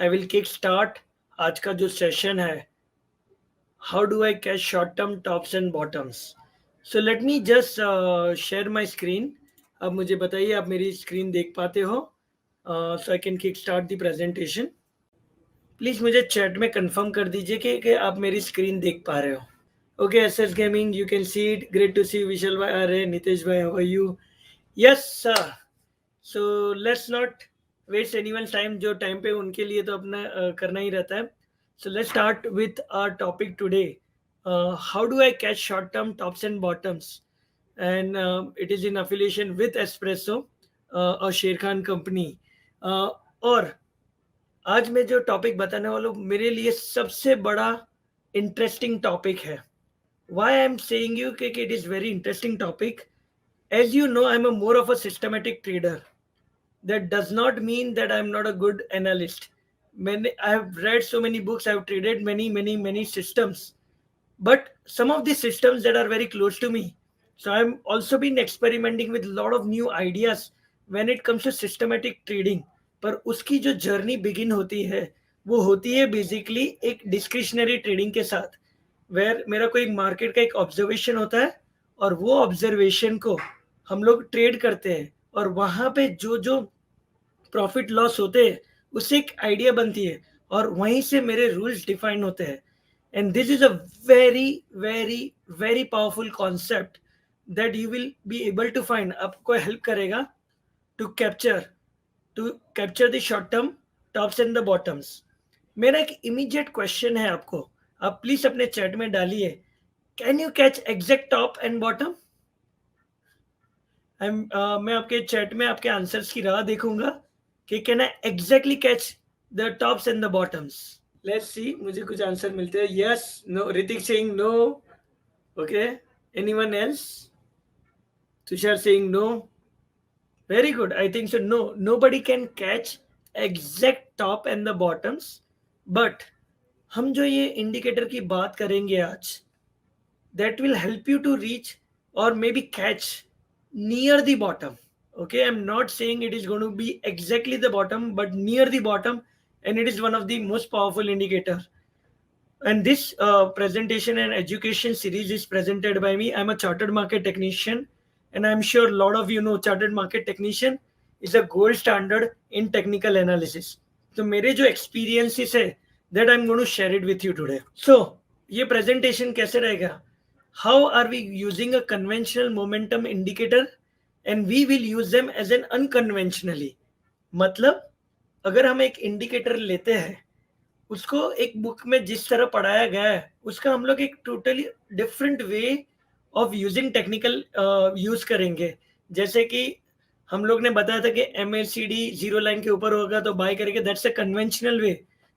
I will kick start आज का जो सेशन है, how do I catch short term tops and bottoms. So let me just share my screen. अब मुझे बताइए आप मेरी स्क्रीन देख पाते हो, so I can kick start the presentation. Please मुझे चैट में कंफर्म कर दीजिए कि आप मेरी स्क्रीन देख पा रहे हो. Okay, SS gaming, you can see it. Great to see Vishal भाई. अरे नितेश भाई, how are you? Yes sir. So let's not waste anyone's time. जो टाइम पे उनके लिए तो अपना करना ही रहता है. So let's start with our topic today. How do I catch short term tops and bottoms, and it is in affiliation with Espresso और शेर खान कंपनी. और आज मैं जो टॉपिक बताने वाला हूँ मेरे लिए सबसे बड़ा इंटरेस्टिंग टॉपिक है. Why I am saying you कि it is very interesting topic. As you know, I'm a more of a systematic trader. That does not mean that I'm not a good analyst. I have read so many books, I've traded many systems. But some of the systems that are very close to me. So I'm also been experimenting with a lot of new ideas when it comes to systematic trading. पर उसकी जो journey begin होती है वो होती है basically एक discretionary trading के साथ, वेयर मेरा कोई मार्केट का एक ऑब्जर्वेशन होता है और वो ऑब्जर्वेशन को हम लोग ट्रेड करते हैं और वहां पे जो जो प्रॉफिट लॉस होते हैं उससे एक आइडिया बनती है और वहीं से मेरे रूल्स डिफाइन होते हैं. And this is a very very very powerful concept that you will be able to find. आपको हेल्प करेगा to capture the short term tops and the bottoms. मेरा एक इमीडिएट क्वेश्चन है आपको, आप प्लीज अपने चैट में डालिए. Can you catch exact top and bottom? मैं आपके चैट में आपके आंसर्स की राह देखूंगा कि can I exactly catch the tops and the bottoms. Let's see, मुझे कुछ आंसर मिलते हैं. Yes, no. Hrithik saying no. Okay, anyone else? Tushar saying no. Very good. I think so. No, nobody can catch exact top and the bottoms. But हम जो ये indicator की बात करेंगे आज, that will help you to reach or maybe catch near the bottom. Okay, I'm not saying it is going to be exactly the bottom, but near the bottom, and it is one of the most powerful indicator. And this presentation and education series is presented by me. I'm a chartered market technician, and I'm sure a lot of you know chartered market technician is a gold standard in technical analysis. So मेरे जो experiences है that I'm going to share it with you today. So ये presentation कैसे रहेगा? How are we using a conventional momentum indicator and we will use them as an unconventionally. मतलब अगर हम एक इंडिकेटर लेते हैं उसको एक बुक में जिस तरह पढ़ाया गया है उसका हम लोग एक totally different way of using technical use करेंगे. जैसे कि हम लोग ने बताया था कि MACD जीरो लाइन के ऊपर होगा तो बाय करेंगे. That's a conventional way.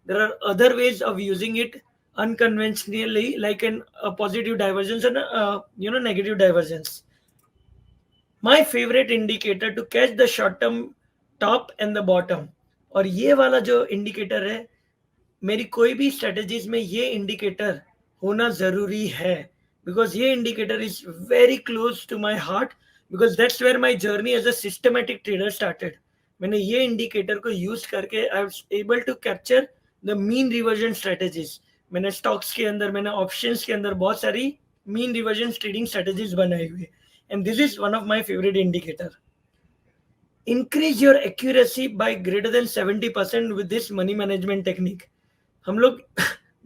There are other ways of using it unconventionally, like a positive divergence and negative divergence. My favorite indicator to catch the short term top and the bottom. और ये वाला जो indicator है मेरी कोई भी strategies में ये इंडिकेटर होना जरूरी है, बिकॉज ये indicator is very close to my heart, because that's where my journey as a systematic trader started. मैंने ये इंडिकेटर को यूज करके I was able to capture the mean reversion strategies. मैंने स्टॉक्स के अंदर, मैंने ऑप्शंस के अंदर बहुत सारी मीन रिवर्जन ट्रेडिंग स्ट्रेटेजीज बनाई हुई, and this is one of my favourite indicator. Increase your accuracy by greater than 70% with this money management technique. हम लोग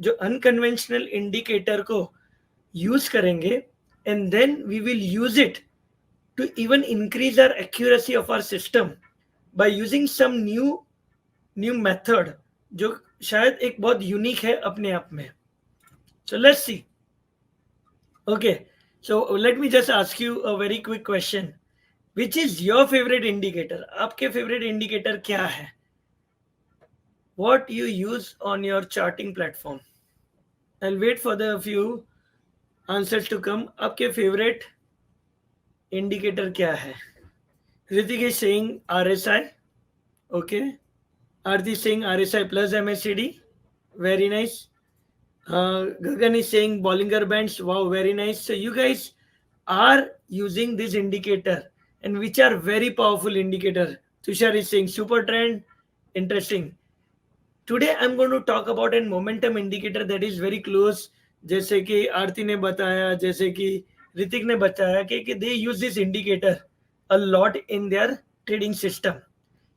जो अनकन्वेंशनल इंडिकेटर को यूज करेंगे and then we will use it to even increase our accuracy of our system by using some new method जो शायद एक बहुत unique है अपने आप में. So let's see. Okay, so let me just ask you a very quick question. Which is your favourite indicator? आपके favourite indicator क्या है? What you use on your charting platform? I'll wait for the few answers to come. आपके favorite indicator क्या है? Ritik is saying RSI. Okay. Aarti is saying RSI plus MACD. Very nice. Gagan is saying Bollinger Bands. Wow, very nice. So you guys are using this indicator, and which are very powerful indicator. Tushar is saying super trend. Interesting. Today I'm going to talk about a momentum indicator that is very close. जैसे कि आरती ने बताया, जैसे कि ऋतिक ने बताया कि they use this indicator a lot in their trading system.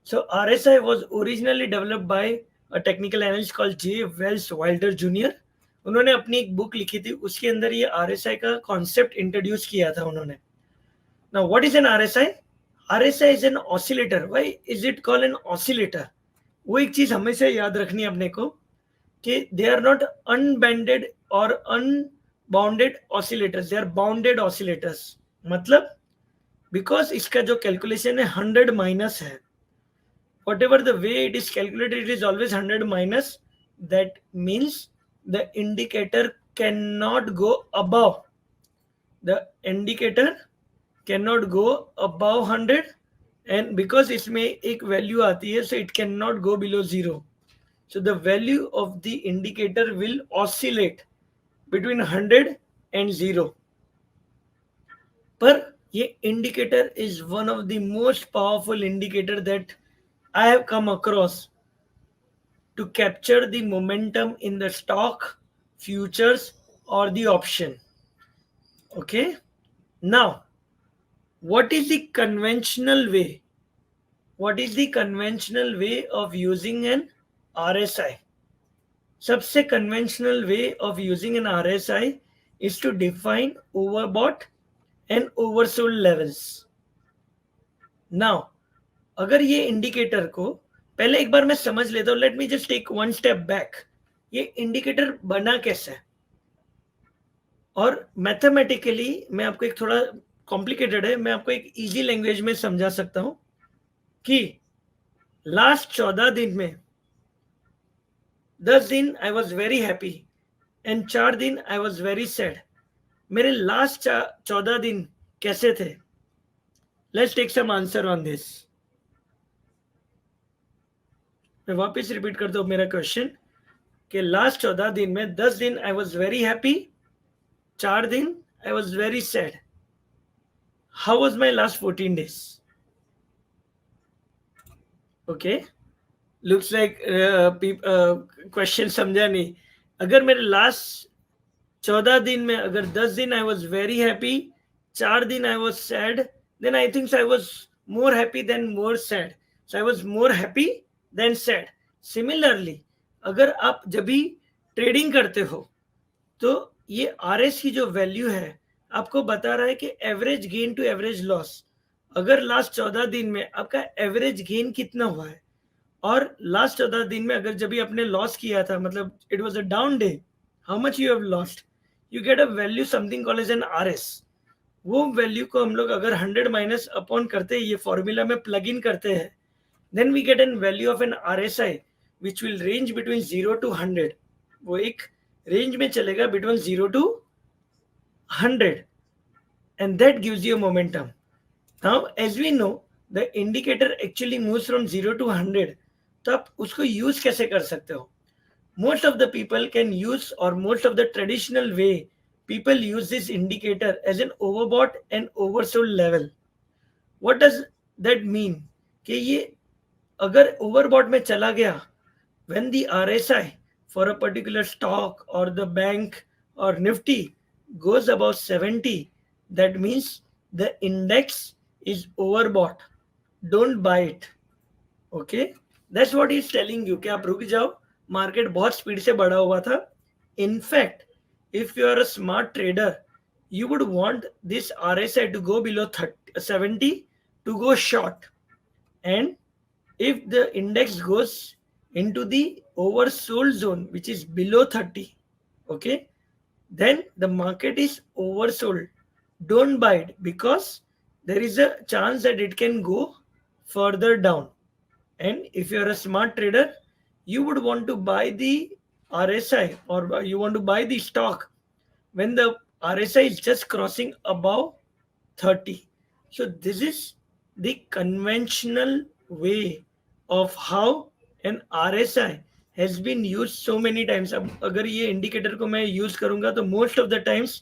So RSI was originally developed by a technical analyst called J. Wells Wilder Jr. उन्होंने अपनी एक बुक लिखी थी, उसके अंदर ये RSI का कॉन्सेप्ट इंट्रोड्यूस किया था उन्होंने. Now what is an RSI? RSI is an oscillator. Why is it called an oscillator? वो एक चीज हमेशा याद रखनी है अपने को कि दे आर नॉट अनबैंडेड और unbounded oscillators, they are bounded oscillators. मतलब बिकॉज इसका जो कैलकुलेशन है 100 माइनस है, whatever the way it is calculated, it is always 100 minus. That means the indicator cannot go above, the indicator cannot go above 100, and because इसमें एक value आती है, so it cannot go below 0. So the value of the indicator will oscillate between 100 and 0. पर ये indicator is one of the most powerful indicator that I have come across to capture the momentum in the stock, futures or the option. Okay. Now, what is the conventional way? What is the conventional way of using an RSI? सबसे conventional way of using an RSI is to define overbought and oversold levels. Now, अगर ये indicator को पहले एक बार मैं समझ लेता हूं, let me just take one step back. ये इंडिकेटर बना कैसे है और मैथमेटिकली मैं आपको एक थोड़ा कॉम्प्लिकेटेड है, मैं आपको एक इजी लैंग्वेज में समझा सकता हूं कि लास्ट 14 दिन में 10 दिन I was very happy and 4 दिन आई वॉज वेरी सैड. मेरे लास्ट 14 दिन कैसे थे? Let's take some answer on this. मैं वापस रिपीट करता हूं मेरा क्वेश्चन कि लास्ट 14 दिन में 10 दिन आई वॉज वेरी हैप्पी, 4 दिन I was very sad. How was my last 14 days? Okay, looks like question समझा नहीं. अगर मेरे लास्ट 14 दिन में अगर 10 दिन आई वॉज वेरी हैप्पी, 4 दिन I was sad, then I think I was more happy than more sad. So I was more happy than sad. Similarly अगर आप जब भी ट्रेडिंग करते हो तो ये आरएस की जो वैल्यू है आपको बता रहा है कि average gain to average loss. अगर लास्ट 14 दिन में आपका एवरेज गेन कितना हुआ है और लास्ट 14 दिन में अगर जब भी आपने लॉस किया था, मतलब it was a down day, how much you have lost, you get a value something called as an RS. वो वैल्यू को हम लोग अगर 100 माइनस अपॉन करते हैं, ये फॉर्मूला में प्लग इन करते हैं, then we get an value of an RSI which will range between 0 to 100. वो एक रेंज में चलेगा between 0 to 100 and that gives you a momentum. Now as we know the indicator actually moves from 0 to 100. तो आप उसको use कैसे कर सकते हो? Most of the people can use, or most of the traditional way people use this indicator as an overbought and oversold level. What does that mean? कि ये अगर overbought में चला गया, when the RSI for a particular stock or the bank or Nifty goes above 70, that means the index is overbought. Don't buy it. Okay, that's what he's telling you कि आप रुक जाओ, मार्केट बहुत speed से बढ़ा हुआ था. In fact if you are a smart trader you would want this RSI to go below 70 to go short, and if the index goes into the oversold zone which is below 30, okay, then the market is oversold. Don't buy it because there is a chance that it can go further down. And if you are a smart trader, you would want to buy the RSI, or you want to buy the stock when the RSI is just crossing above 30. So this is the conventional way of how an RSI has been used so many times. अब अगर ये indicator को मैं use करूंगा तो most of the times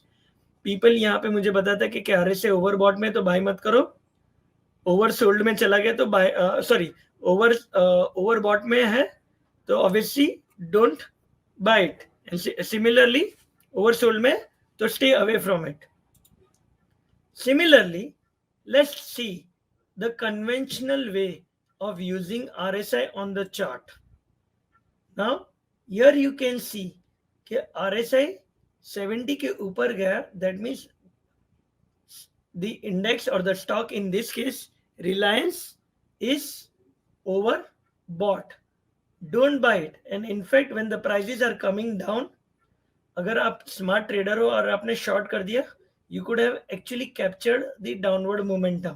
people यहाँ पे मुझे बताता है कि RSI ओवरबॉट में तो बाय मत करो, ओवर सोल्ड में चला गया तो बाय, सॉरी ओवरबॉट में है तो obviously don't buy it, and similarly oversold में तो stay away from it. Similarly, let's see the conventional way of using RSI on the chart. Now, here you can see कि RSI 70 के ऊपर गया, that means the index or the stock, in this case Reliance, is overbought. Don't buy it. And in fact, when the prices are coming down, अगर आप smart trader हो और आपने short कर दिया, you could have actually captured the downward momentum.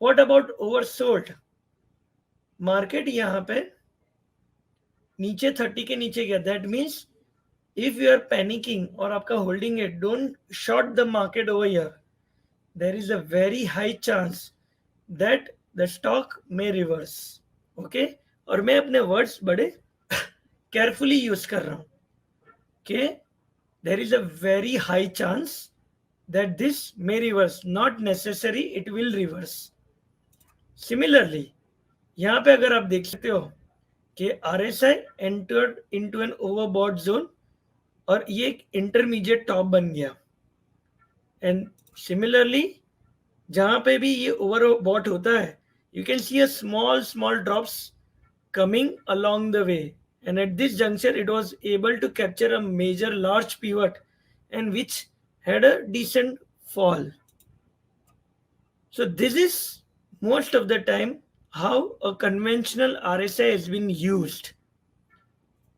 What about oversold? Market यहाँ पे नीचे 30 के नीचे गया. That means if you are panicking और आपका होल्डिंग है, don't short the market over here. There is a very high chance that the stock में रिवर्स. ओके, और मैं अपने वर्ड्स बड़े केयरफुली यूज कर रहा हूं कि there is a very high chance that this may reverse, not necessary it will reverse. Similarly, यहाँ पे अगर आप देख सकते हो कि RSI entered into an overbought zone और ये एक intermediate top बन गया. And similarly, जहाँ पे भी ये overbought होता है, you can see a small drops coming along the way. And at this juncture, it was able to capture a major large pivot and which had a decent fall. So this is most of the time how a conventional RSI has been used.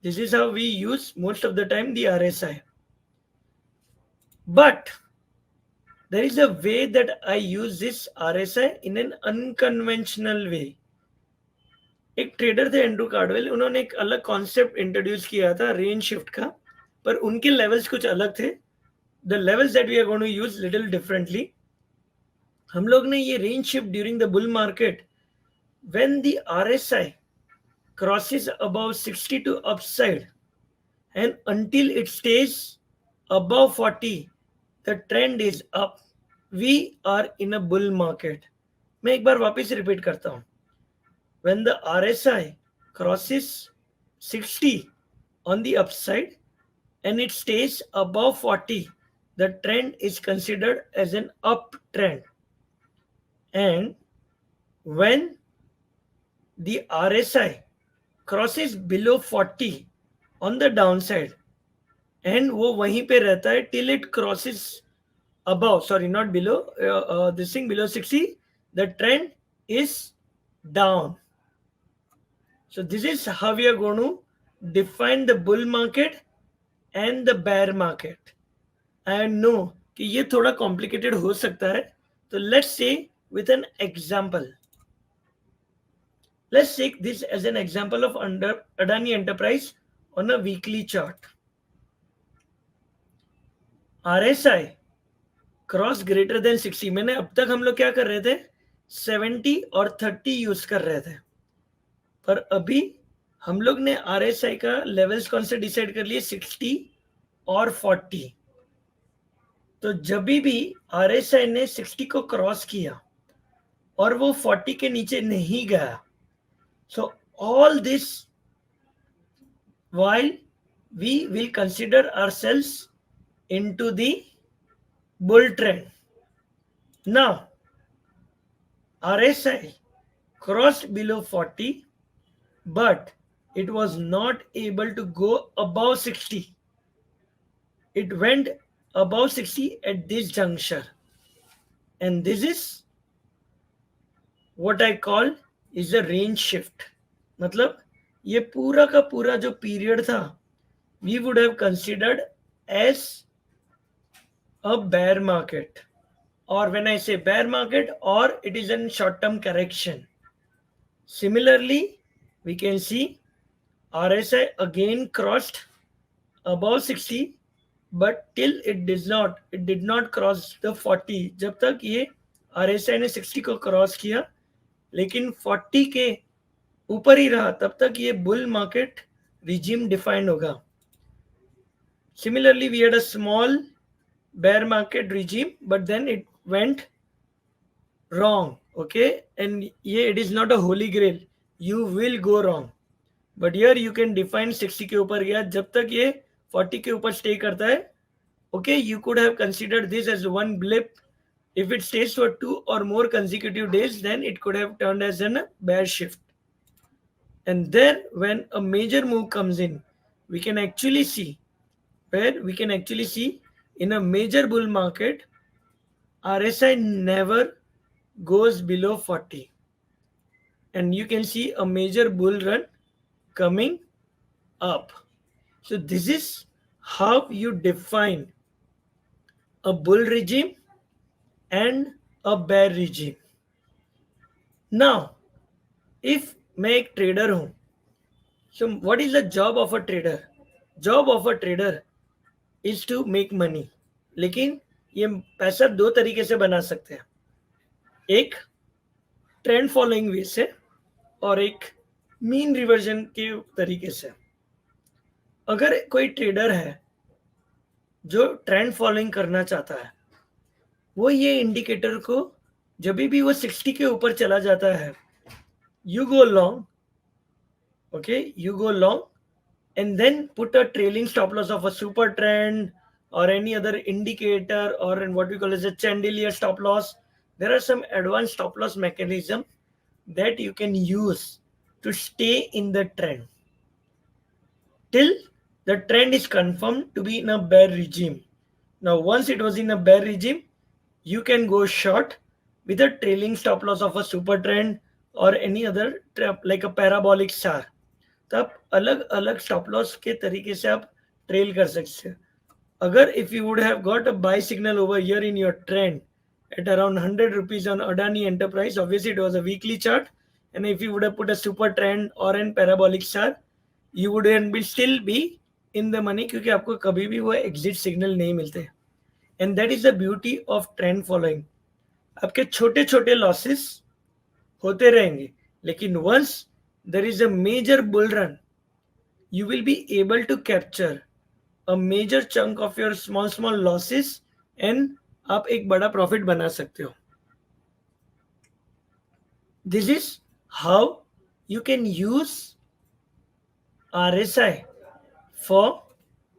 This is how we use most of the time the RSI. But there is a way that I use this RSI in an unconventional way. एक trader थे Andrew Caudwell, उन्होंने एक अलग concept introduce किया था range shift का, पर उनके लेवल्स कुछ अलग थे. The levels that we are going to use little differently. हम लोग ने ये range shift during the bull market when the RSI crosses above 62 upside and until it stays above 40 the trend is up, we are in a bull market. मैं एक बार वापस repeat करता हूं. When the RSI crosses 60 on the upside and it stays above 40, the trend is considered as an uptrend. And when the RSI crosses below 40 on the downside and वो वहीं पे रहता है till it crosses above, sorry not below, this thing below 60, the trend is down. So this is how we are going to define the bull market and the bear market. I know कि ये थोड़ा complicated हो सकता है, तो let's say with an example. Let's take this as an example of Adani Enterprise on a weekly chart. RSI cross greater than 60. मैंने अब तक हम लोग क्या कर रहे थे, 70 और 30 यूज कर रहे थे, पर अभी हम लोग ने RSI का लेवल्स कौन से डिसाइड कर लिए, 60 और 40. तो जब भी RSI ने 60 को क्रॉस किया और वो 40 के नीचे नहीं गया, so all this while we will consider ourselves into the bull trend. Now RSI crossed below 40 but it was not able to go above 60. It went above 60 at this juncture, and this is what I call is a range shift. मतलब ये पूरा का पूरा जो period था we would have considered as a bear market, or when I say bear market, or it is a short term correction. Similarly, we can see RSI again crossed above 60 but till it did not cross the 40. जब तक ये RSI ने 60 को cross किया लेकिन 40 के ऊपर ही रहा, तब तक ये बुल मार्केट रिजीम डिफाइंड होगा. Similarly, we had a small bear market regime but then it went wrong. Okay, and yeah, it is not a holy grail, you will go wrong. But here you can define 60 के ऊपर गया, जब तक ये 40 के ऊपर stay करता है, okay, you could have considered this as one blip. If it stays for 2 or more consecutive days, then it could have turned as a bear shift. And then when a major move comes in, we can actually see in a major bull market, RSI never goes below 40. And you can see a major bull run coming up. So this is how you define a bull regime and a bear regime. Now, if मैं एक trader हूं, so what is the job of a trader? Job of a trader is to make money. लेकिन ये पैसा दो तरीके से बना सकते हैं, एक ट्रेंड फॉलोइंग वे से और एक मीन रिवर्जन के तरीके से. अगर कोई ट्रेडर है जो ट्रेंड फॉलोइंग करना चाहता है, वो ये इंडिकेटर को जब भी वो 60 के ऊपर चला जाता है, you go long, okay, you go long and then put a trailing stop loss of a super trend or any other indicator, or in what we call as a chandelier stop loss. There are some advanced stop loss mechanism that you can use to stay in the trend till the trend is confirmed to be in a bear regime. Now once it was in a bear regime, you can go short with a trailing stop loss of a super trend or any other trap like a parabolic star. तो आप अलग अलग stop loss के तरीके से आप trail कर सकते हैं. अगर if you would have got a buy signal over here in your trend at around 100 rupees on Adani Enterprise, obviously it was a weekly chart, and if you would have put a super trend or an parabolic star, you wouldn't be still be in the money, क्योंकि आपको कभी भी वो exit signal नहीं मिलते. And that is the beauty of trend following. आपके छोटे छोटे लॉसेस होते रहेंगे, लेकिन once there is a major bull run, you will be able to capture a major chunk of your small losses and आप एक बड़ा प्रॉफिट बना सकते हो. This is how you can use RSI for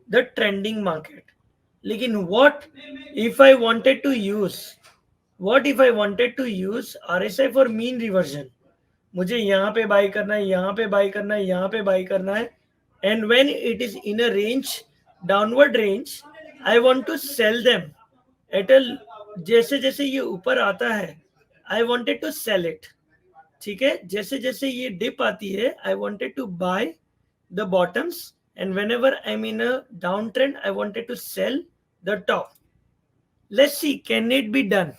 the trending market. लेकिन what if I wanted to use RSI for mean reversion? मुझे यहाँ पे बाय करना है, यहाँ पे बाय करना है, यहाँ पे बाय करना है, and when it is in a range, downward range, I want to sell them at a, जैसे जैसे ये ऊपर आता है I wanted to sell it. ठीक है, जैसे जैसे ये डिप आती है I wanted to buy the bottoms, and whenever I am in a down trend I wanted to sell the top. Let's see, can it be done?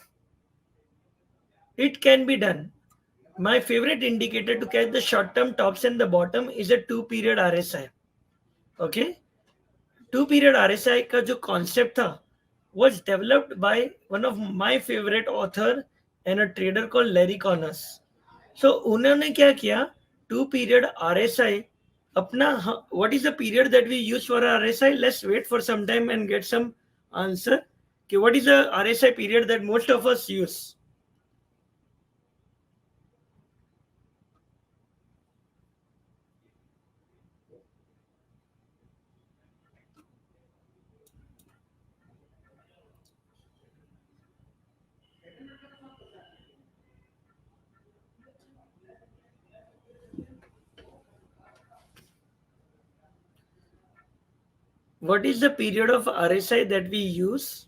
It can be done. My favorite indicator to catch the short-term tops and the bottom is a 2-period RSI. Okay, 2-period RSI का जो concept था was developed by one of my favorite author and a trader called Larry Connors. So उन्होंने क्या किया, 2-period RSI अपना, what is the period that we use for RSI? Let's wait for some time and get some answer. Okay, what is the RSI period that most of us use? What is the period of RSI that we use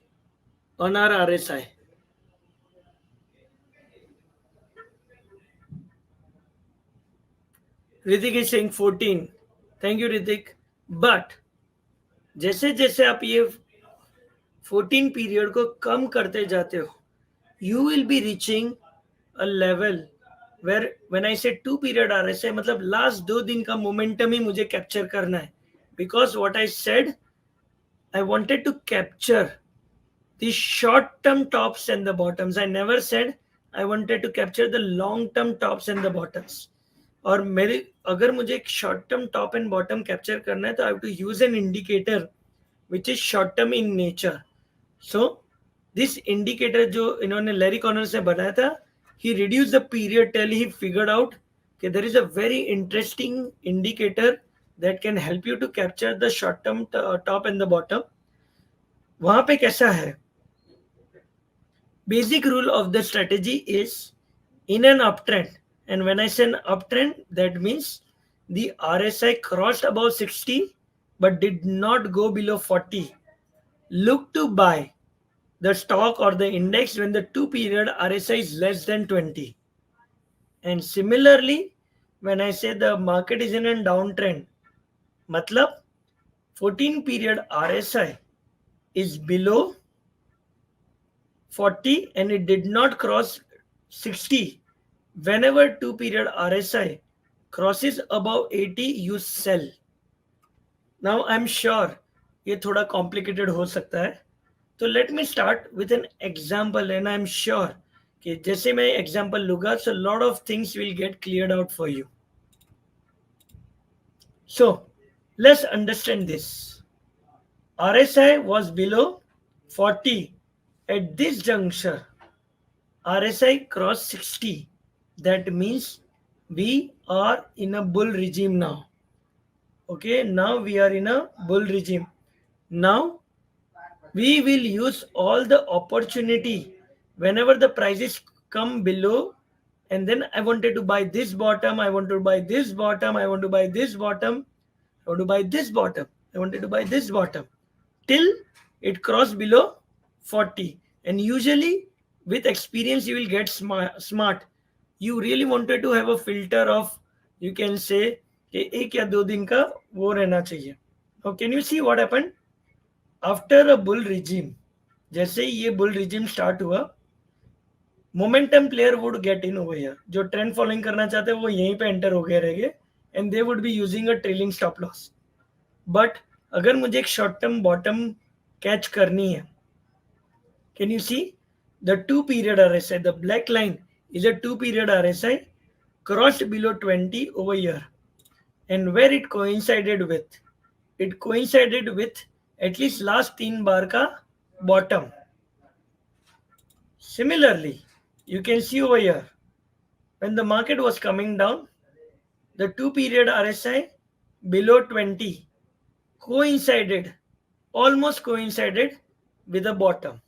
on our RSI? Ritik is saying 14. Thank you, Ritik. But जैसे जैसे आप ये 14 period को कम करते जाते हो, you will be reaching a level where when I say 2-period RSI, मतलब last 2 दिन का मोमेंटम ही मुझे कैप्चर करना है. Because what I said, I wanted to capture the short-term tops and the bottoms. I never said I wanted to capture the long-term tops and the bottoms. और मेरे अगर मुझे एक short term top and bottom capture करना है तो I have to use an indicator which is short term in nature. So this indicator जो इन्होंने लैरी कॉर्नर से बनाया था, he reduce the period till he figured out कि there is a very interesting indicator that can help you to capture the short term top and the bottom. वहां पे कैसा है? Basic rule of the strategy is in an uptrend, and when I say an uptrend, that means the RSI crossed above 60 but did not go below 40. Look to buy the stock or the index when the 2 period RSI is less than 20. And similarly, when I say the market is in a downtrend, matlab 14 period RSI is below 40 and it did not cross 60. Whenever 2 period RSI crosses above 80, you sell. Now I'm sure ये थोड़ा complicated हो सकता है. तो let me start with an example, and I'm sure कि जैसे मैं example लूँगा, so a lot of things will get cleared out for you. So let's understand this. RSI was below 40 at this juncture. RSI crossed 60. That means we are in a bull regime now. Okay, now we are in a bull regime. Now we will use all the opportunity whenever the prices come below, and then I wanted to buy this bottom, I want to buy this bottom, I want to buy this bottom, I want to buy this bottom, I wanted to buy this bottom, till it crossed below 40. And usually with experience you will get smart. You really wanted to have a filter of, you can say कि एक या दो दिन का वो रहना चाहिए. Now can you see what happened after a bull regime? जैसे ही ये bull regime start हुआ, momentum player would get in over here. जो trend following करना चाहते हैं वो यहीं पे enter हो गए रहेंगे, and they would be using a trailing stop loss. But अगर मुझे एक short term bottom catch करनी है, can you see the 2 period RSI? The black line is a 2 period RSI crossed below 20 over here, and where it coincided with? It coincided with at least last 3 बार का bottom. Similarly, you can see over here, when the market was coming down, the 2 period RSI below 20 coincided, almost coincided with the bottom.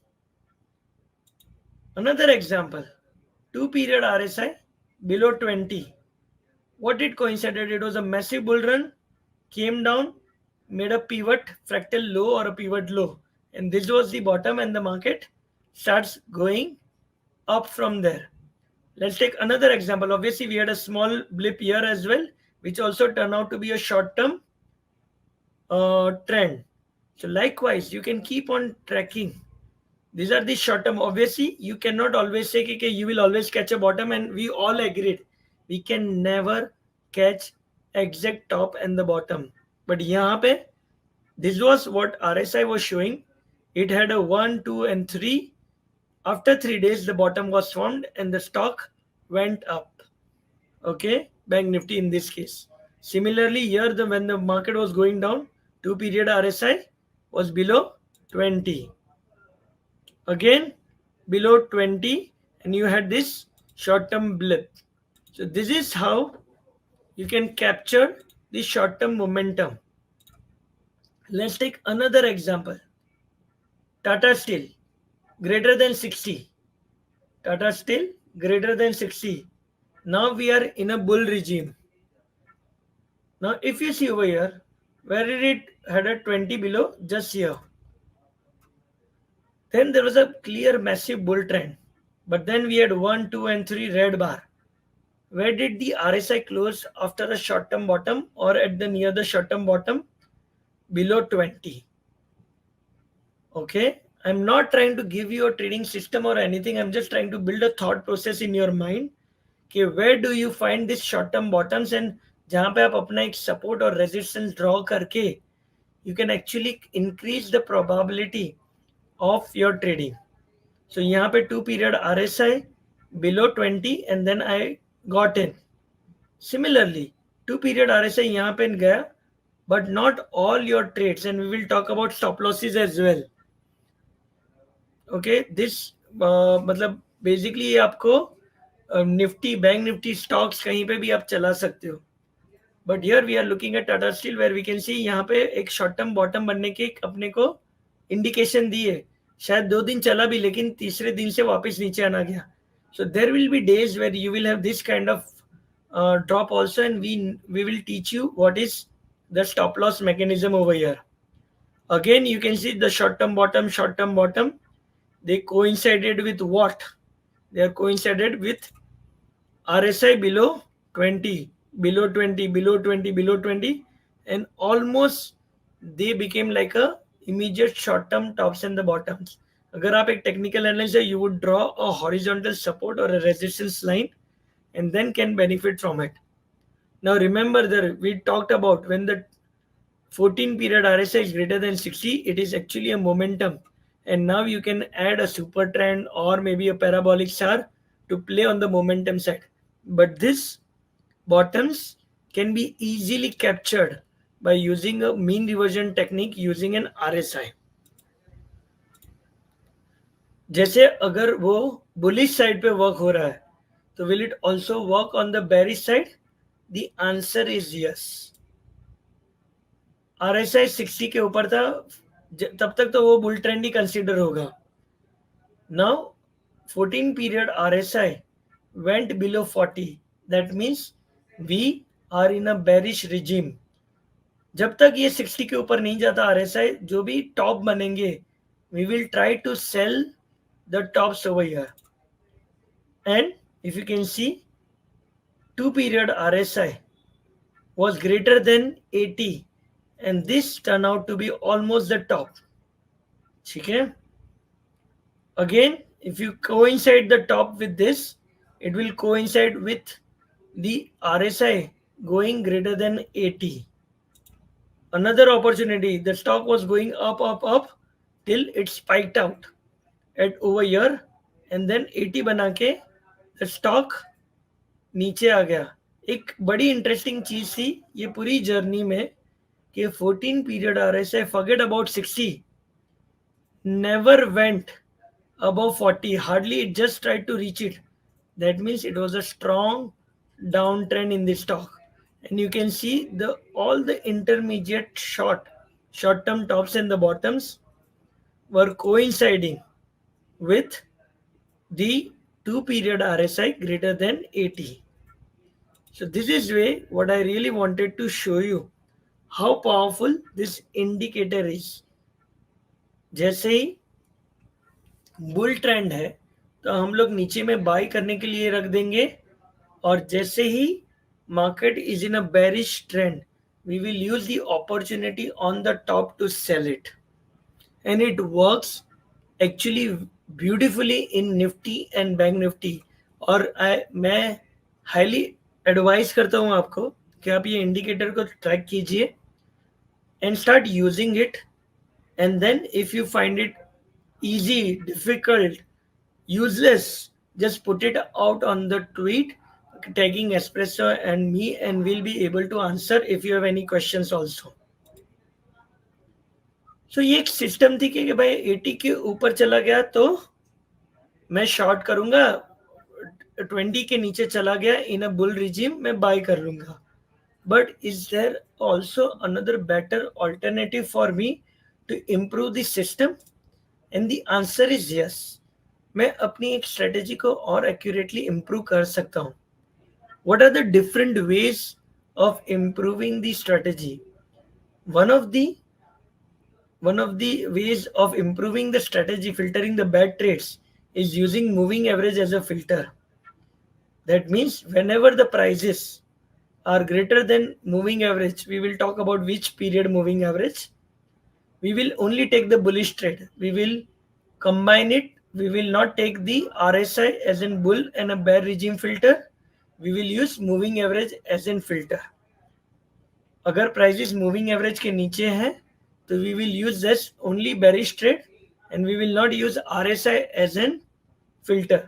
Another example, 2 period RSI below 20. What it coincided? It was a massive bull run, came down, made a pivot fractal low or a pivot low, and this was the bottom, and the market starts going up from there. Let's take another example. Obviously, we had a small blip here as well, which also turned out to be a short-term trend. So likewise, you can keep on tracking. These are the short-term. Obviously, you cannot always say okay, you will always catch a bottom, and we all agreed we can never catch exact top and the bottom. But यहाँ पे, this was what RSI was showing. It had a 1, 2, and 3. After 3 days, the bottom was formed and the stock went up. Okay, Bank Nifty in this case. Similarly, here when the market was going down, 2 period RSI was below 20. Again, below 20, and you had this short-term blip. So this is how you can capture the short-term momentum. Let's take another example. Tata Steel greater than 60. Tata Steel greater than 60. Now we are in a bull regime. Now if you see over here, where did it had a 20 below? Just here. Then there was a clear massive bull trend. But then we had 1, 2, and 3 red bar. Where did the RSI close after a short-term bottom or at the near the short-term bottom? Below 20. Okay. I'm not trying to give you a trading system or anything. I'm just trying to build a thought process in your mind. Okay, where do you find this short-term bottoms, and जहाँ पे आप अपना एक support और resistance draw करके you can actually increase the probability of your trading. So यहाँ पे 2 period RSI below 20 and then I got in. Similarly, 2 period RSI यहाँ पे गया, but not all your trades, and we will talk about stop losses as well. Okay, this मतलब basically ये आपको Nifty, bank Nifty stocks कहीं पे भी आप चला सकते हो. But here we are looking at Tata Steel where we can see यहाँ पे एक शॉर्ट टर्म बॉटम बनने की अपने को इंडिकेशन दी है. शायद 2 दिन चला भी, लेकिन तीसरे दिन से वापस नीचे आना गया. So there will be days where you will have this kind of drop also, and we will teach you what is the stop loss mechanism over here. Again, you can see the short term bottom. They coincided with what? They are coincided with RSI below 20, below 20, below 20, below 20, and almost they became like a immediate short term tops and the bottoms. अगर आप एक technical analyst है, you would draw a horizontal support or a resistance line and then can benefit from it. Now remember that we talked about when the 14 period RSI is greater than 60, it is actually a momentum. And now you can add a super trend or maybe a parabolic star to play on the momentum side. But this bottoms can be easily captured by using a mean reversion technique using an RSI. जैसे अगर वो bullish side पे work हो रहा है, तो will it also work on the bearish side? The answer is yes. RSI 60 के ऊपर था, तब तक तो वो बुल ट्रेंड ही कंसीडर होगा. Now 14 period RSI went below 40. That means we are in a bearish regime. जब तक ये 60 के ऊपर नहीं जाता RSI, जो भी टॉप बनेंगे, we will try to sell the tops over here. And if you can see, 2 period RSI was greater than 80, and this turned out to be almost the top. ठीक है. Again, if you coincide the top with this, it will coincide with the RSI going greater than 80. Another opportunity, the stock was going up till it spiked out at over here, and then 80 बना के the stock नीचे आ गया. एक बड़ी interesting चीज थी ये पूरी जर्नी में कि 14 period RSI, forget about 60, never went above 40. Hardly it just tried to reach it. That means it was a strong downtrend in the stock. And you can see the all the intermediate short term tops and the bottoms were coinciding with the 2 period RSI greater than 80. So this is way what I really wanted to show you how powerful this indicator is. जैसे ही bull trend है तो हम लोग नीचे में bye करने के लिए रख देंगे, और जैसे ही market is in a bearish trend, we will use the opportunity on the top to sell it. And it works actually beautifully in Nifty and Bank Nifty. और मैं हाईली एडवाइस करता हूँ आपको कि आप ये इंडिकेटर को ट्रैक कीजिए and start using it. And then if you find it easy, difficult, useless, just put it out on the tweet tagging Espresso and me, and we'll be able to answer if you have any questions also. So ये एक system थी कि भाई 80 के ऊपर चला गया तो मैं शॉर्ट करूंगा, 20 के नीचे चला गया इन अ बुल रिजीम मैं बाय कर लूंगा. But is there also another better alternative for me to improve the system? And the answer is yes. मैं अपनी एक स्ट्रेटेजी को और एक्यूरेटली इम्प्रूव कर सकता हूँ. What are the different ways of improving the strategy? One of the ways of improving the strategy, filtering the bad trades, is using moving average as a filter. That means whenever the prices are greater than moving average, we will talk about which period moving average, we will only take the bullish trade. We will combine it. We will not take the RSI as in bull and a bear regime filter. We will use moving average as in filter. अगर prices moving average के नीचे हैं तो we will use this only bearish trade, and we will not use RSI as in filter.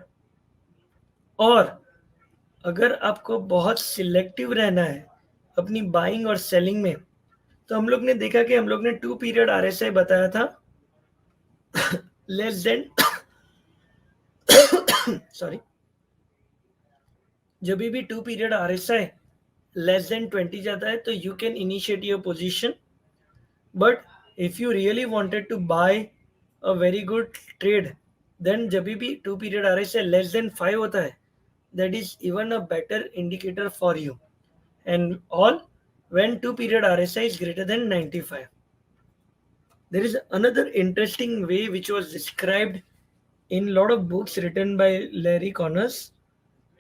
और अगर आपको बहुत selective रहना है अपनी बाइंग और सेलिंग में, तो हम लोग ने देखा कि हम लोग ने 2 पीरियड RSI बताया था लेस देन सॉरी जब भी 2 पीरियड RSI लेस देन 20 जाता है तो you can initiate your position. But if you really wanted to buy a very good trade, then जब भी 2 पीरियड RSI लेस देन 5 होता है, that is even a better indicator for you, and all when 2 period RSI is greater than 95. There is another interesting way which was described in a lot of books written by Larry Connors,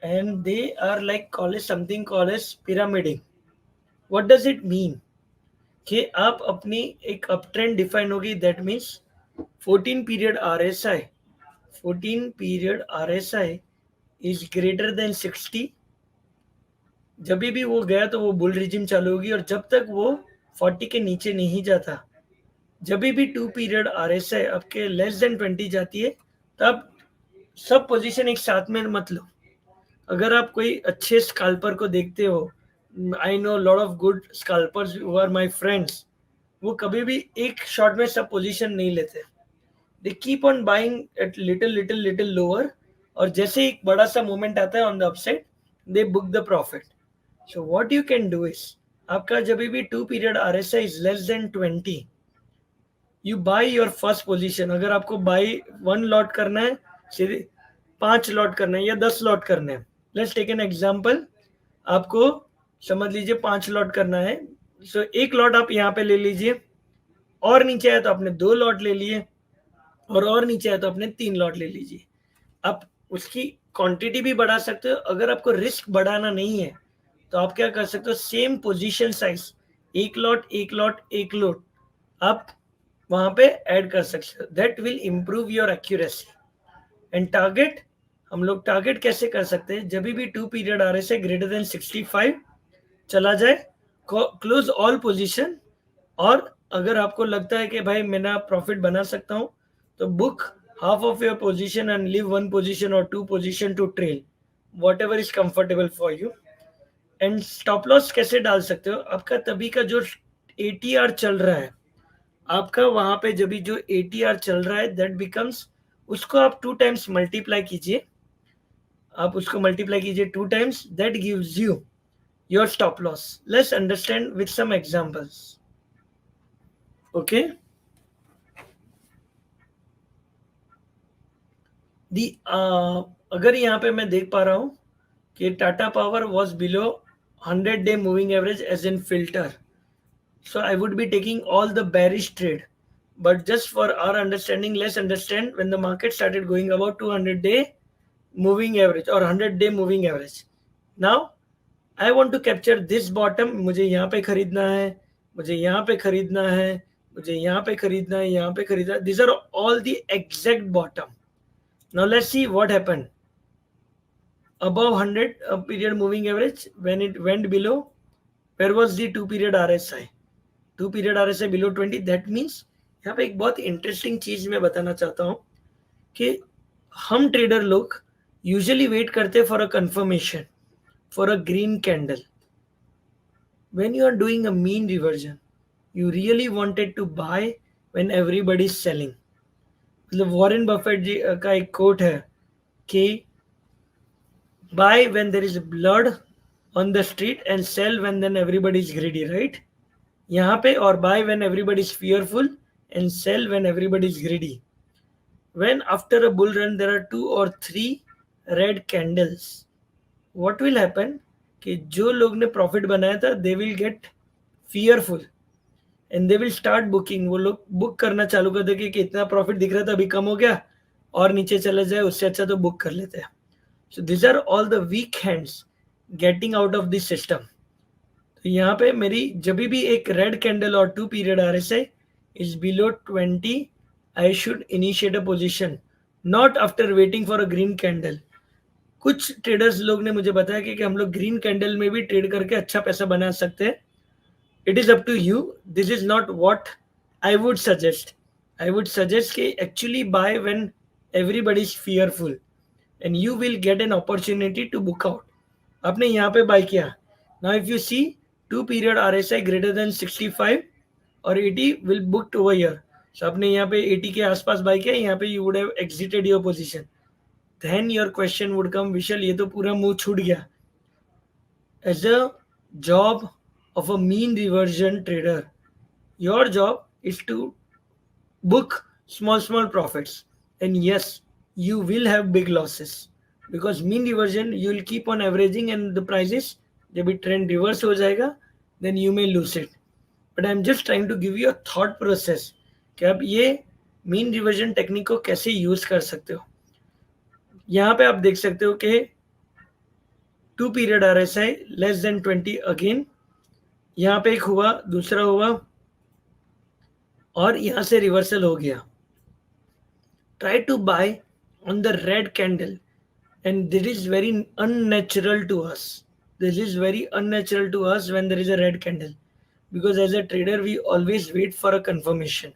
and they are like call it something called as pyramiding. What does it mean? कि आप अपनी एक up trend define होगी, that means 14 period RSI, 14 period RSI is greater than 60. जब भी वो गया तो वो बुल रिजिम चालू होगी, और जब तक वो 40 के नीचे नहीं जाता, जब भी 2 पीरियड RSI आपके लेस देन 20 जाती है, तब सब पोजीशन एक साथ में मत लो. अगर आप कोई अच्छे स्काल्पर को देखते हो, I know lot of good scalpers who are my friends, वो कभी भी एक शॉट में सब पोजीशन नहीं लेते. They keep on buying eight little little little lower, और जैसे एक बड़ा सा मूवमेंट आता है on the upside, they book the profit. So what you can do is, आपका जब भी 2 period RSI is less than 20, you by your first position. अगर आपको बाय 1 लॉट करना है, सीधे 5 लॉट करना है या 10 लॉट करना है, लेट्स टेक एन एग्जांपल. आपको समझ लीजिए 5 लॉट करना है, सो एक लॉट आप यहाँ पे ले लीजिए, और नीचे आया तो आपने 2 लॉट ले लिए, और नीचे आया तो आपने 3 लॉट ले लीजिए. आप उसकी क्वांटिटी भी बढ़ा सकते हो. अगर आपको रिस्क बढ़ाना नहीं है तो आप क्या कर सकते हो, सेम पोजीशन साइज, एक लॉट एक लॉट एक लॉट आप वहां पे ऐड कर सकते हो. That will improve your accuracy. And target, हम लोग टारगेट कैसे कर सकते हैं, जब भी 2 पीरियड RSI ग्रेटर देन 65 चला जाए, क्लोज ऑल पोजीशन. और अगर आपको लगता है कि भाई मैं ना प्रॉफिट बना सकता हूं, तो book half of your position and leave 1 position or 2 position to trail, whatever is comfortable for you. And stop loss कैसे डाल सकते हो, आपका तभी का जो ATR चल रहा है, आपका वहां पे जब भी जो ATR चल रहा है, दैट बिकम्स, उसको आप 2 टाइम्स मल्टीप्लाई कीजिए. आप उसको मल्टीप्लाई कीजिए 2 times, that gives you your stop loss. Let's understand with some examples. Okay, the अगर यहाँ पे मैं देख पा रहा हूँ कि Tata Power was below 100-day moving average as in filter, so I would be taking all the bearish trade. But just for our understanding, let's understand when the market started going about 200-day moving average or 100-day moving average. Now I want to capture this bottom. मुझे यहाँ पे खरीदना है, मुझे यहाँ पे खरीदना है, मुझे यहाँ पे खरीदना है, यहाँ पे खरीदना है. These are all the exact bottom. Now let's see what happened. Above 100 period moving average, when it went below, where was the 2 period RSI? 2 period RSI below 20. That means यहाँ पे एक बहुत इंटरेस्टिंग चीज मैं बताना चाहता हूँ कि हम ट्रेडर लोग यूजुअली वेट करते हैं for a confirmation, for a green candle. When you are doing a mean reversion, you really wanted to buy when everybody is selling. मतलब वॉरेन बफेट जी का एक कोट है कि buy when there is blood on the street and sell when then everybody is greedy, right? यहाँ पे, और buy when everybody is fearful and sell when everybody is greedy. When after a bull run there are 2 or 3 red candles, what will happen कि जो लोग ने profit बनाया था, they will get fearful and they will start booking. वो लोग book करना चालू कर देंगे कि इतना प्रॉफिट दिख रहा था, अभी कम हो गया और नीचे चला जाए, उससे अच्छा तो बुक कर लेते हैं. So these are all the weak hands getting out of this system. तो यहाँ पे मेरी जब भी एक रेड कैंडल और 2 period RSI is below 20, I should initiate a position, not after waiting for a green candle. कुछ ट्रेडर्स लोग ने मुझे बताया कि हम लोग ग्रीन कैंडल में भी ट्रेड करके अच्छा पैसा बना सकते हैं. It is up to you. This is not what I would suggest. I would suggest कि actually buy when everybody is fearful and you will get an opportunity to book out. आपने यहाँ पे बाय किया. Now if you see 2 period RSI greater than 65 और 80 will booked over here. So आपने यहाँ पे 80 के आसपास बाय किया, यहाँ पे you would have exited your position. Then your question would come, we shall ये तो पूरा मुंह छूट गया, as a job of a mean reversion trader. Your job is to book small profits, and yes, you will have big losses because mean reversion you will keep on averaging and the prices जब भी trend reverse हो जाएगा then you may lose it. But I'm just trying to give you a thought process कि आप ये mean reversion technique को कैसे use कर सकते हो. यहाँ पे आप देख सकते हो कि 2 period RSI less than 20 again. यहाँ पे एक हुआ, दूसरा हुआ और यहाँ से रिवर्सल हो गया. Try to buy on the red candle, and this is very unnatural to us. This is very unnatural to us when there is a red candle, because as a trader we always wait for a confirmation,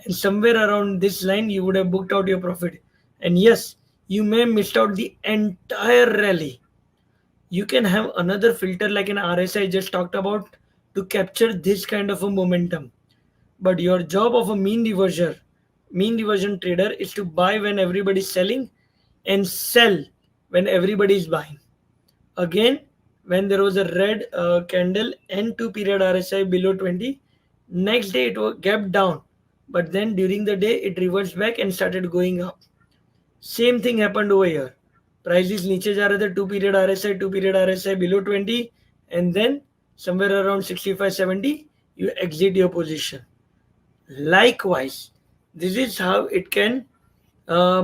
and somewhere around this line you would have booked out your profit. And yes, you may missed out the entire rally. You can have another filter like an RSI just talked about to capture this kind of a momentum. But your job of a mean reversion trader is to buy when everybody is selling and sell when everybody is buying. Again, when there was a red candle and 2 period RSI below 20, next day it was gapped down. But then during the day it reversed back and started going up. Same thing happened over here. Prices नीचे जा रहे थे 2 period RSI below 20, and then somewhere around 65-70 you exit your position. Likewise, this is how it can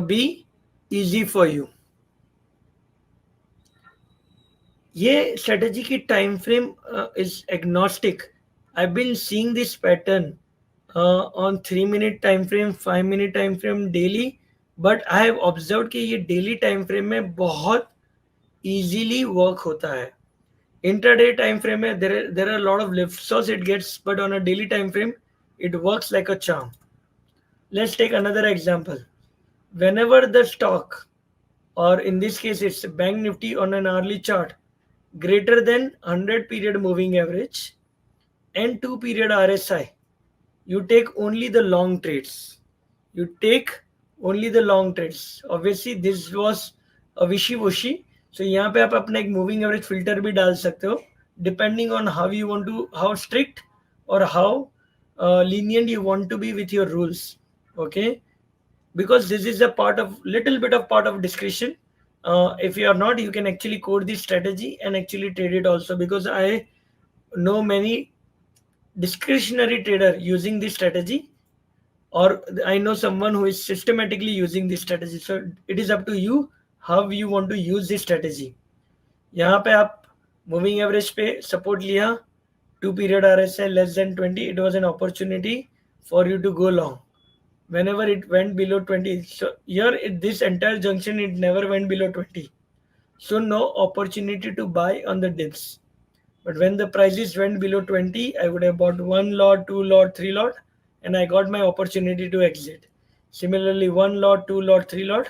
be easy for you. ये strategy की time frame is agnostic. I've been seeing this pattern on 3 minute time frame, 5 minute time frame daily, but I have observed कि ये daily time frame में बहुत easily work होता है. Intraday time frame में there are a lot of lift shots it gets, but on a daily time frame it works like a charm. Let's take another example. Whenever the stock, or in this case it's bank nifty on an hourly chart, greater than 100 period moving average and 2 period RSI, you take only the long trades. You take only the long trades. Obviously this was a wishy washy, so यहाँ पे आप अपना एक moving average filter भी डाल सकते हो depending on how you want to, how strict or how lenient you want to be with your rules. Okay, because this is a part of, little bit of part of discretion. If you are not, you can actually code this strategy and actually trade it also, because I know many discretionary trader using this strategy, or I know someone who is systematically using this strategy. So it is up to you how you want to use this strategy. यहाँ पे आप moving average पे support लिया, 2 period RSI less than 20, it was an opportunity for you to go long whenever it went below 20. So here this entire junction it never went below 20, so no opportunity to buy on the dips. But when the prices went below 20, I would have bought 1 lot, 2 lot, 3 lot, and I got my opportunity to exit. Similarly, 1 lot, 2 lot, 3 lot,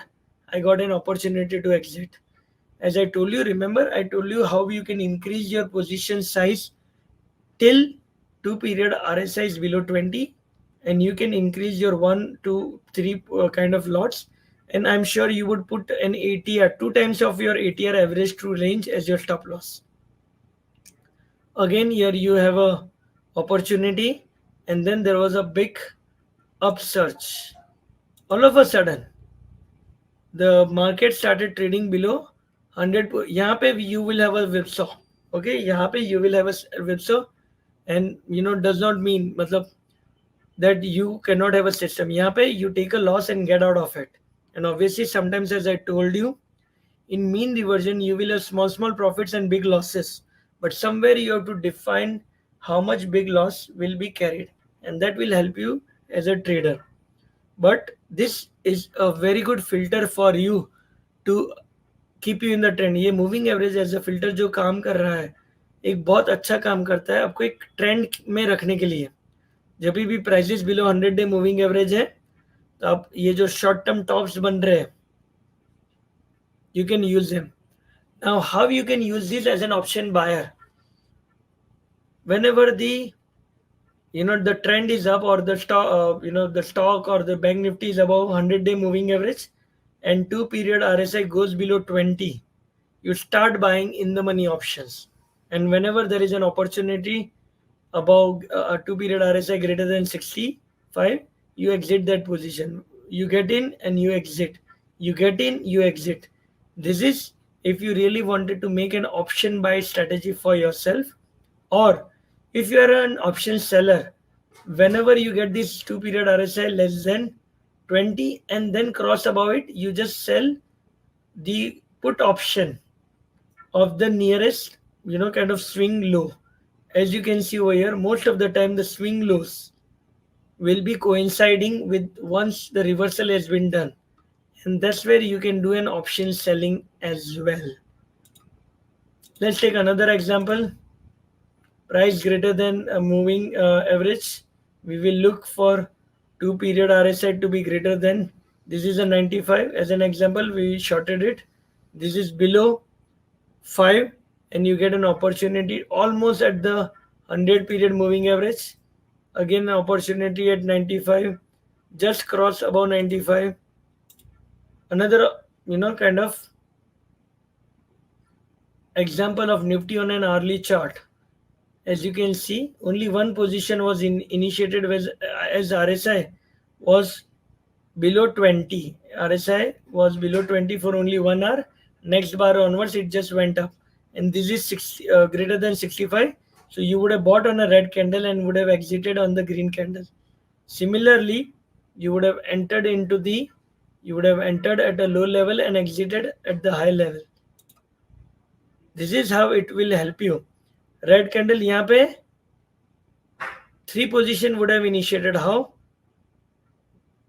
I got an opportunity to exit. As I told you, remember I told you how you can increase your position size till 2 period RSI is below 20, and you can increase your 1 2 3 kind of lots, and I'm sure you would put an ATR 2 times of your ATR average true range as your stop loss. Again here you have a opportunity, and then there was a big upsurge. All of a sudden the market started trading below 100. यहाँ पे you will have a whipsaw. Okay, यहाँ पे you will have a whipsaw, and does not mean मतलब that you cannot have a system. यहाँ पे you take a loss and get out of it. And obviously sometimes, as I told you, in mean reversion you will have small profits and big losses, but somewhere you have to define how much big loss will be carried, and that will help you as a trader. But this is a very good filter for you to keep you in the trend. ये moving average as a filter जो काम कर रहा है, एक बहुत अच्छा काम करता है आपको एक ट्रेंड में रखने के लिए. जब भी prices below 100 day moving average है, तो आप ये जो शॉर्ट टर्म टॉप्स बन रहे हैं, you can use them. Now how you can use this as an option buyer? Whenever the the trend is up, or the stock the stock or the bank nifty is above 100 day moving average and 2 period RSI goes below 20, you start buying in the money options. And whenever there is an opportunity above a 2 period RSI greater than 65, you exit that position. You get in and you exit. You get in, you exit. This is if you really wanted to make an option buy strategy for yourself, or if you are an option seller, whenever you get this 2 period RSI less than 20 and then cross above it, you just sell the put option of the nearest, kind of swing low. As you can see over here, most of the time the swing lows will be coinciding with once the reversal has been done, and that's where you can do an option selling as well. Let's take another example. Price greater than a moving average. We will look for 2 period RSI to be greater than, this is a 95 as an example, we shorted it. This is below 5, and you get an opportunity almost at the 100 period moving average. Again, opportunity at 95, just cross above 95. Another, kind of example of Nifty on an hourly chart. As you can see, only one position was initiated as RSI was below 20. RSI was below 20 for only 1 hour. Next bar onwards, it just went up. And this is greater than 65. So you would have bought on a red candle and would have exited on the green candle. Similarly, you would have you would have entered at a low level and exited at the high level. This is how it will help you. Red candle यहाँ पे 3 position would have initiated. How?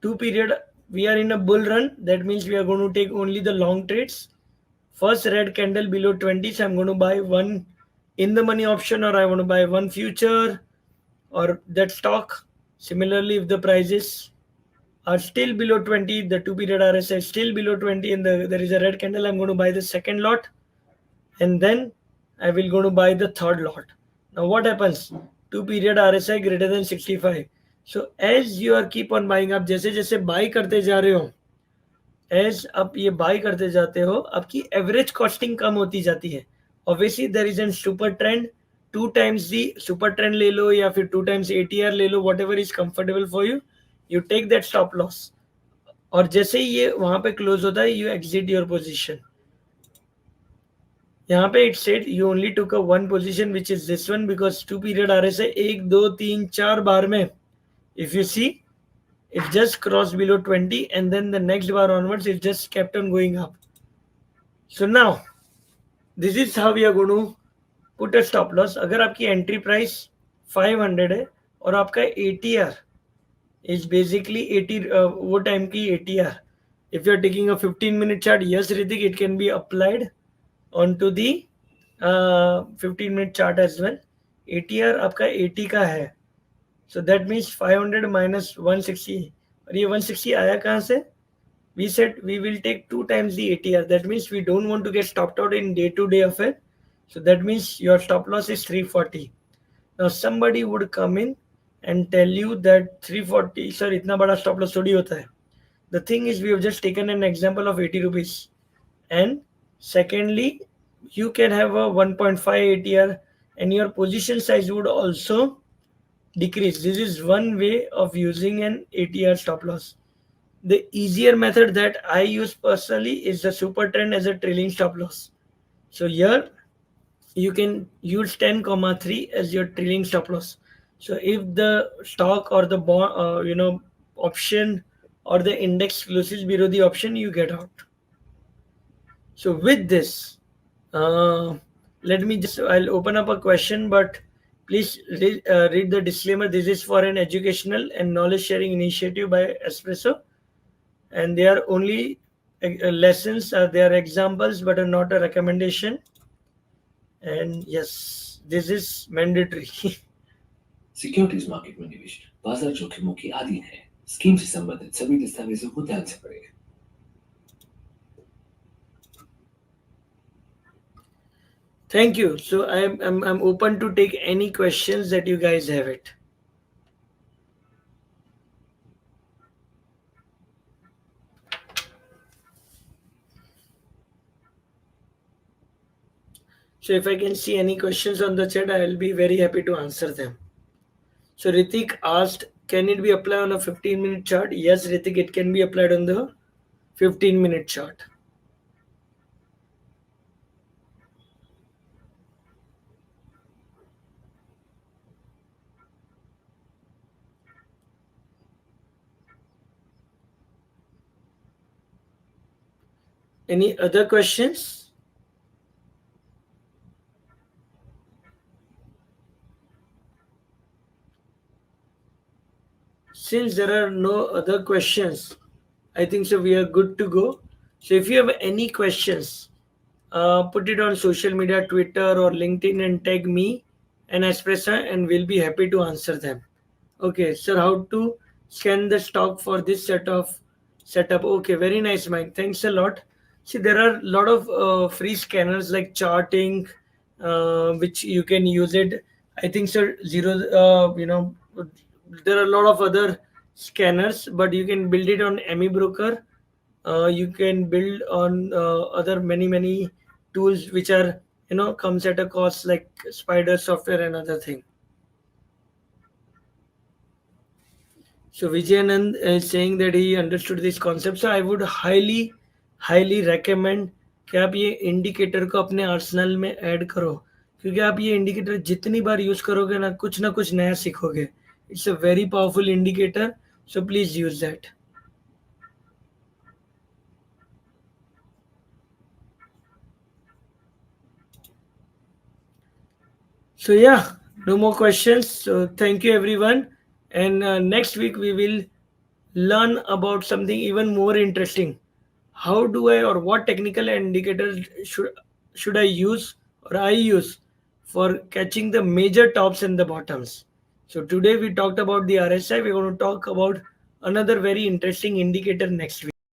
2 period, we are in a bull run. That means we are going to take only the long trades. First red candle below 20, so I'm going to buy one in the money option, or I want to buy one future or that stock. Similarly, if the prices are still below 20, the 2 period RSI is still below 20, and there is a red candle, I'm going to buy the second lot, and then I will go to buy the third lot. Now what happens? 2 period RSI greater than 65. So as you are keep on buying, आप जैसे जैसे buy करते जा रहे हो, as आप ये bye करते जाते हो, आपकी एवरेज कॉस्टिंग कम होती जाती है. Obviously there is an super trend. 2 times the super trend ले लो या फिर 2 times ATR ले लो, whatever is comfortable for you, you take that stop loss. और जैसे ही ये वहां पे क्लोज होता है, यू एग्जिट योर पोजिशन. यहाँ पे it said you only took a one position which is this one, because 2 period RSI 1 2 3 4 बार में, if you see, it just crossed below 20, and then the next bar onwards it just kept on going up. So now this is how we are going to put a stop loss. अगर आपकी entry price 500 है और आपका ATR is basically 80, वो time की ATR, if you are taking a 15-minute chart, yes Ritik, it can be applied onto the 15-minute chart as well. ATR आपका 80 का है, so that means 500 minus 160. और ये 160 आया कहाँ से? We said we will take 2 times the ATR. That means we don't want to get stopped out in day-to-day affair. So that means your stop loss is 340. Now somebody would come in and tell you that 340, sir, इतना बड़ा stop loss थोड़ी होता है. The thing is, we have just taken an example of 80 rupees. And secondly, you can have a 1.5 ATR and your position size would also decrease. This is one way of using an ATR stop loss. The easier method that I use personally is the super trend as a trailing stop loss. So here you can use 10,3 as your trailing stop loss. So if the stock or the bond, option or the index closes below the option, you get out. So with this, let me just, I'll open up a question, but please read the disclaimer. This is for an educational and knowledge sharing initiative by Espresso, and they are only lessons, they are examples but are not a recommendation. And yes, this is mandatory. Securities market में निवेश बाजार जोखिमों की अधीन है. Scheme से संबंधित सभी दस्तावेजों को ध्यान से पढ़ें. Thank you. So I'm open to take any questions that you guys have it. So if I can see any questions on the chat, I will be very happy to answer them. So Ritik asked, can it be applied on a 15-minute chart? Yes, Ritik, it can be applied on the 15-minute chart. Any other questions? Since there are no other questions, I think so we are good to go. So if you have any questions, put it on social media, Twitter or LinkedIn, and tag me and Espresso, and we'll be happy to answer them. Okay, sir, how to scan the stock for this setup? Okay, very nice, Mike. Thanks a lot. See, there are a lot of free scanners like Charting, which you can use it. I think, sir, there are a lot of other scanners, but you can build it on Emi Broker. You can build on other many tools which are comes at a cost like Spider software and other thing. So Vijayanand is saying that he understood this concept. So I would highly recommend कि आप ये indicator को अपने Arsenal में add करो, क्योंकि आप ये इंडिकेटर जितनी बार यूज करोगे ना कुछ नया सीखोगे. It's a very powerful indicator, so please use that. So yeah, no more questions. So thank you everyone, and next week we will learn about something even more interesting. How do I, or what technical indicators should I use or I use for catching the major tops and the bottoms? So today we talked about the RSI. We're going to talk about another very interesting indicator next week.